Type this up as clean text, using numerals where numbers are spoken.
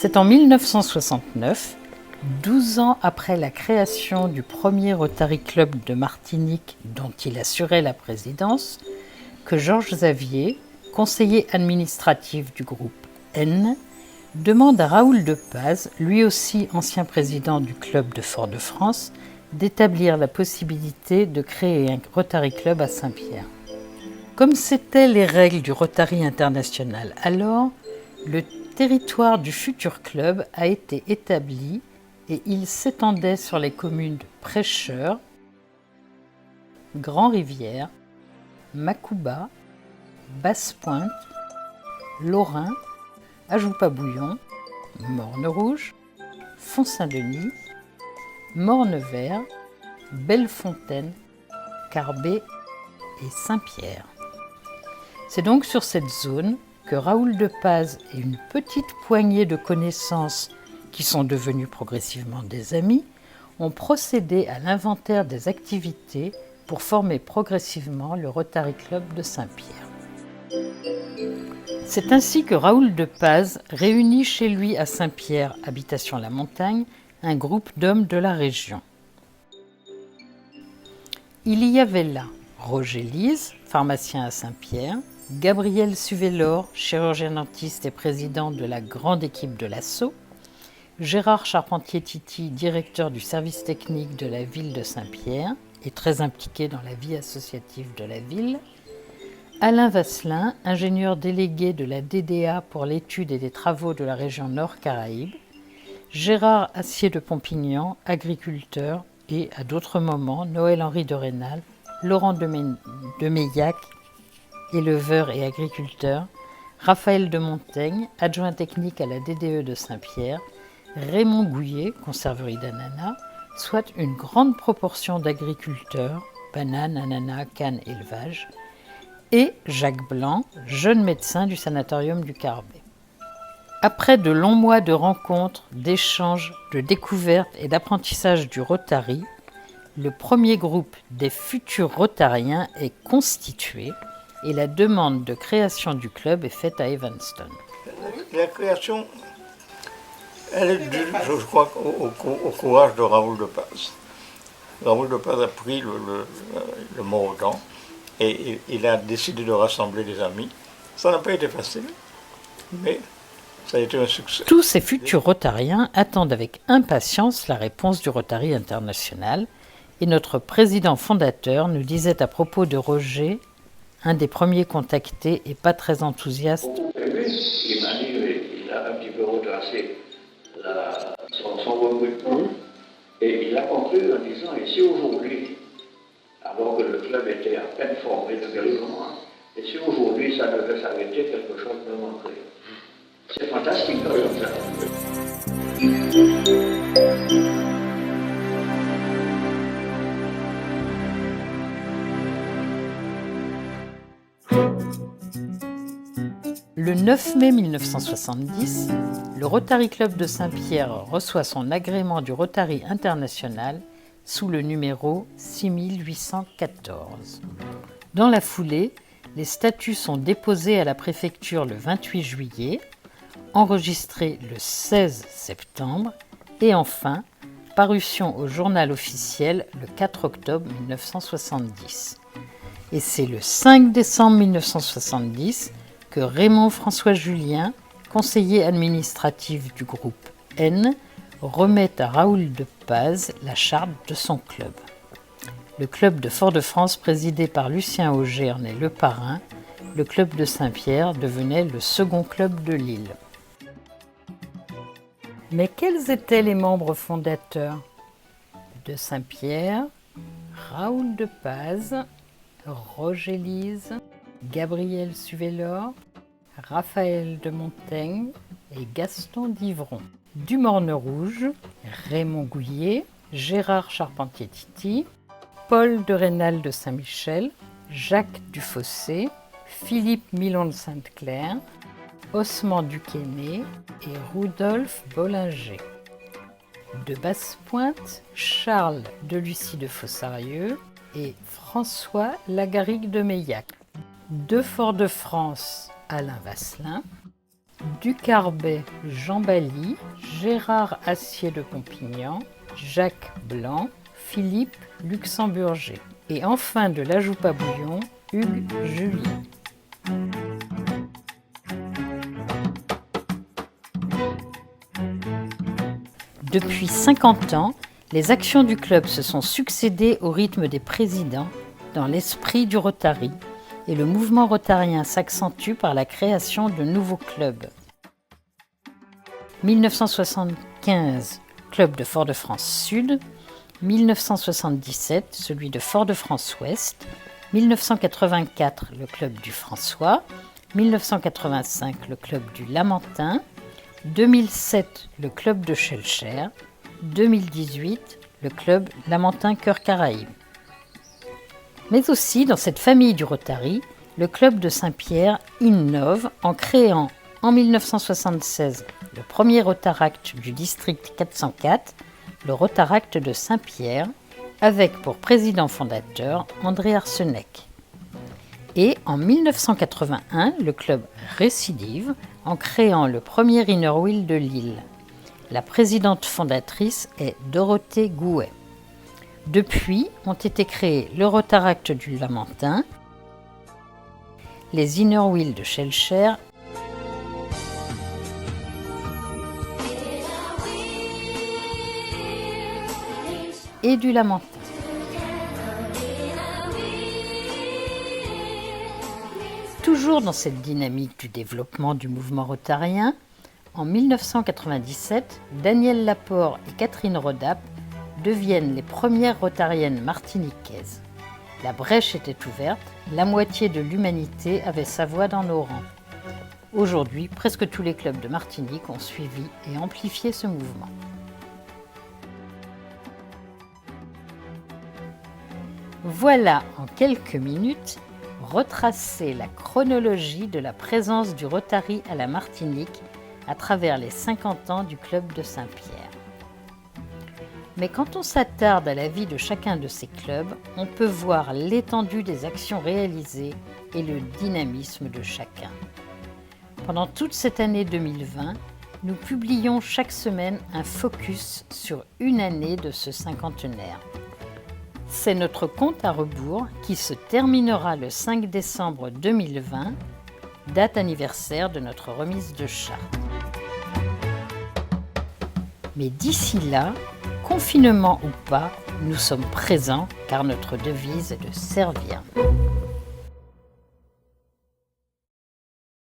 C'est en 1969, 12 ans après la création du premier Rotary Club de Martinique dont il assurait la présidence, que Georges Xavier, conseiller administratif du groupe N, demande à Raoul de Paz, lui aussi ancien président du club de Fort-de-France, d'établir la possibilité de créer un Rotary Club à Saint-Pierre. Comme c'étaient les règles du Rotary international alors, le territoire du futur club a été établi et il s'étendait sur les communes de Prêcheurs, Grand-Rivière, Macouba, Basse-Pointe, Lorrain, Ajoupa-Bouillon, Morne-Rouge, Font-Saint-Denis, Morne-Vert, Bellefontaine, Carbet et Saint-Pierre. C'est donc sur cette zone que Raoul de Paz et une petite poignée de connaissances qui sont devenus progressivement des amis ont procédé à l'inventaire des activités pour former progressivement le Rotary Club de Saint-Pierre. C'est ainsi que Raoul de Paz réunit chez lui à Saint-Pierre, habitation la Montagne, un groupe d'hommes de la région. Il y avait là Roger Lise, pharmacien à Saint-Pierre, Gabriel Suvelor, chirurgien-dentiste et président de la grande équipe de l'Assaut, Gérard Charpentier-Titi, directeur du service technique de la ville de Saint-Pierre et très impliqué dans la vie associative de la ville, Alain Vasselin, ingénieur délégué de la DDA pour l'étude et les travaux de la région Nord-Caraïbes, Gérard Assier de Pompignan, agriculteur, et à d'autres moments, Noël-Henri de Rênal, Laurent de Meillac, éleveur et agriculteur, Raphaël de Montaigne, adjoint technique à la DDE de Saint-Pierre, Raymond Gouillet, conserverie d'ananas, soit une grande proportion d'agriculteurs, bananes, ananas, cannes, élevage, et Jacques Blanc, jeune médecin du sanatorium du Carbet. Après de longs mois de rencontres, d'échanges, de découvertes et d'apprentissage du Rotary, le premier groupe des futurs Rotariens est constitué et la demande de création du club est faite à Evanston. La création, elle est due, je crois, au courage de Raoul de Paz. Raoul de Paz a pris le mot au gant et il a décidé de rassembler des amis. Ça n'a pas été facile, mais ça a été un succès. Tous ces futurs Rotariens attendent avec impatience la réponse du Rotary international et notre président fondateur nous disait à propos de Roger, un des premiers contactés et pas très enthousiaste. Il a un petit peu retracé son recrutement et il a conclu en disant, et si aujourd'hui, alors que le club était à peine formé de quelques mois, et si aujourd'hui ça devait s'arrêter, quelque chose me manquerait. C'est fantastique comme ça. Le 9 mai 1970, le Rotary Club de Saint-Pierre reçoit son agrément du Rotary international sous le numéro 6814. Dans la foulée, les statuts sont déposés à la préfecture le 28 juillet, enregistrés le 16 septembre et enfin, parution au journal officiel le 4 octobre 1970. Et c'est le 5 décembre 1970 que Raymond François Julien, conseiller administratif du groupe N, remet à Raoul de Paz la charte de son club. Le club de Fort-de-France, présidé par Lucien Auger, en est le parrain. Le club de Saint-Pierre devenait le second club de l'île. Mais quels étaient les membres fondateurs de Saint-Pierre? Raoul de Paz, Roger Lise, Gabriel Suvelor, Raphaël de Montaigne et Gaston d'Ivron. Du Morne-Rouge, Raymond Gouillet, Gérard Charpentier-Titi, Paul de Rênal de Saint-Michel, Jacques Dufossé, Philippe Milon de Sainte-Claire, Osman Duquesné et Rudolphe Bollinger. De Basse-Pointe, Charles de Lucie de Fossarieux et François Lagarigue de Meillac. De Fort-de-France, Alain Vasselin. Ducarbet, Jean Bally, Gérard Assier de Pompignan, Jacques Blanc, Philippe Luxemburger. Et enfin de la Joupe à bouillon, Hugues Julie. Depuis 50 ans, les actions du club se sont succédées au rythme des présidents, dans l'esprit du Rotary, et le mouvement rotarien s'accentue par la création de nouveaux clubs. 1975, club de Fort-de-France Sud, 1977, celui de Fort-de-France Ouest, 1984, le club du François, 1985, le club du Lamentin, 2007, le club de Schœlcher, 2018, le club Lamentin Cœur Caraïbes. Mais aussi, dans cette famille du Rotary, le club de Saint-Pierre innove en créant en 1976 le premier Rotaract du district 404, le Rotaract de Saint-Pierre, avec pour président fondateur André Arseneck. Et en 1981, le club récidive en créant le premier Inner Wheel de Lille. La présidente fondatrice est Dorothée Gouet. Depuis, ont été créés le Rotaract du Lamentin, les Inner Wheel de Schœlcher et du Lamentin. Toujours dans cette dynamique du développement du mouvement rotarien, en 1997, Danielle Laport et Catherine Rodap deviennent les premières rotariennes martiniquaises. La brèche était ouverte, la moitié de l'humanité avait sa voix dans nos rangs. Aujourd'hui, presque tous les clubs de Martinique ont suivi et amplifié ce mouvement. Voilà en quelques minutes retracer la chronologie de la présence du Rotary à la Martinique à travers les 50 ans du club de Saint-Pierre. Mais quand on s'attarde à la vie de chacun de ces clubs, on peut voir l'étendue des actions réalisées et le dynamisme de chacun. Pendant toute cette année 2020, nous publions chaque semaine un focus sur une année de ce cinquantenaire. C'est notre compte à rebours qui se terminera le 5 décembre 2020, date anniversaire de notre remise de charte. Mais d'ici là, confinement ou pas, nous sommes présents car notre devise est de servir.